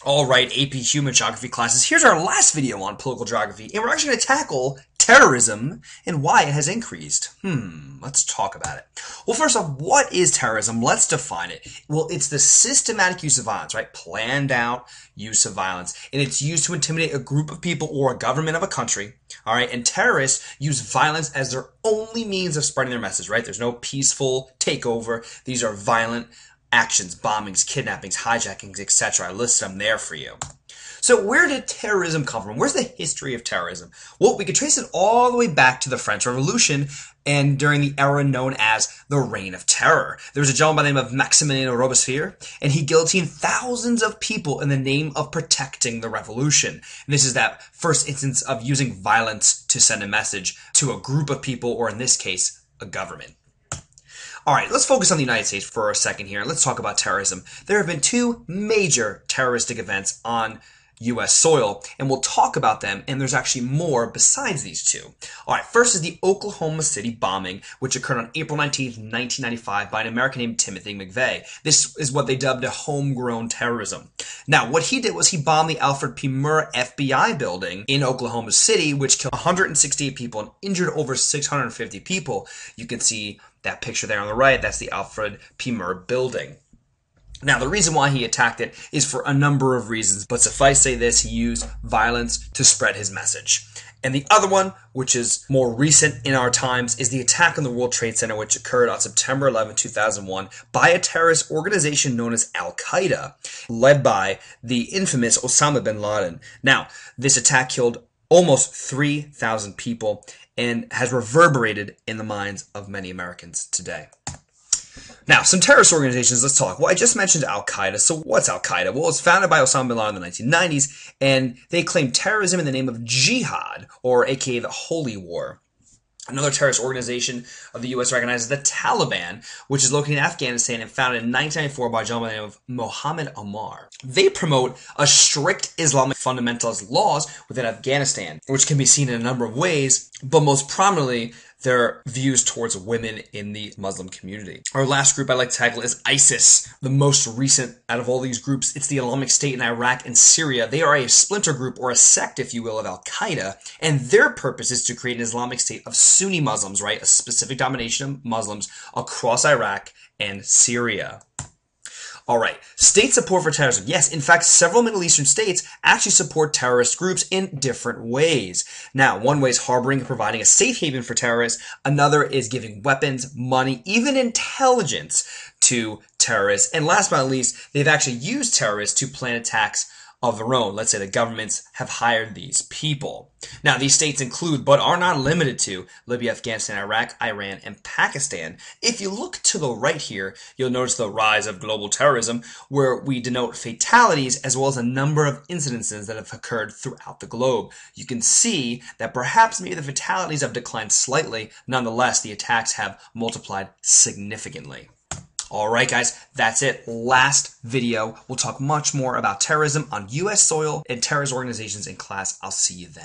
All right, AP Human Geography classes, here's our last video on political geography, and we're actually going to tackle terrorism and why it has increased. Let's talk about it. Well, first off, what is terrorism? Let's define it. Well, it's the systematic use of violence, right? Planned out use of violence, and it's used to intimidate a group of people or a government of a country, all right? And terrorists use violence as their only means of spreading their message, right? There's no peaceful takeover. These are violent actions, bombings, kidnappings, hijackings, etc. I listed them there for you. So where did terrorism come from? Where's the history of terrorism? Well, we could trace it all the way back to the French Revolution and during the era known as the Reign of Terror. There was a gentleman by the name of Maximilien Robespierre, and he guillotined thousands of people in the name of protecting the revolution. And this is that first instance of using violence to send a message to a group of people, or in this case, a government. All right, let's focus on the United States for a second here, and let's talk about terrorism. There have been two major terroristic events on U.S. soil, and we'll talk about them, and there's actually more besides these two. All right, first is the Oklahoma City bombing, which occurred on April 19th, 1995 by an American named Timothy McVeigh. This is what they dubbed a homegrown terrorism. Now, what he did was he bombed the Alfred P. Murrah FBI building in Oklahoma City, which killed 168 people and injured over 650 people. You can see that picture there on the right, that's the Alfred P. Murrah building. Now, the reason why he attacked it is for a number of reasons, but suffice to say this, he used violence to spread his message. And the other one, which is more recent in our times, is the attack on the World Trade Center, which occurred on September 11, 2001, by a terrorist organization known as Al-Qaeda, led by the infamous Osama bin Laden. Now, this attack killed almost 3,000 people and has reverberated in the minds of many Americans today. Now, some terrorist organizations, let's talk. Well, I just mentioned Al-Qaeda. So what's Al-Qaeda? Well, it's founded by Osama bin Laden in the 1990s, and they claim terrorism in the name of jihad, or aka the Holy War. Another terrorist organization of the U.S. recognizes the Taliban, which is located in Afghanistan and founded in 1994 by a gentleman by the name of Mohammed Omar. They promote a strict Islamic fundamentalist laws within Afghanistan, which can be seen in a number of ways, but most prominently, their views towards women in the Muslim community. Our last group I'd like to tackle is ISIS, the most recent out of all these groups. It's the Islamic State in Iraq and Syria. They are a splinter group, or a sect, if you will, of Al-Qaeda, and their purpose is to create an Islamic State of Sunni Muslims, right? A specific domination of Muslims across Iraq and Syria. All right, state support for terrorism. Yes, in fact, several Middle Eastern states actually support terrorist groups in different ways. Now, one way is harboring and providing a safe haven for terrorists. Another is giving weapons, money, even intelligence to terrorists. And last but not least, they've actually used terrorists to plan attacks of their own. Let's say the governments have hired these people. Now, these states include, but are not limited to, Libya, Afghanistan, Iraq, Iran, and Pakistan. If you look to the right here, you'll notice the rise of global terrorism, where we denote fatalities as well as a number of incidences that have occurred throughout the globe. You can see that perhaps maybe the fatalities have declined slightly. Nonetheless, the attacks have multiplied significantly. All right, guys, that's it. Last video. We'll talk much more about terrorism on U.S. soil and terrorist organizations in class. I'll see you then.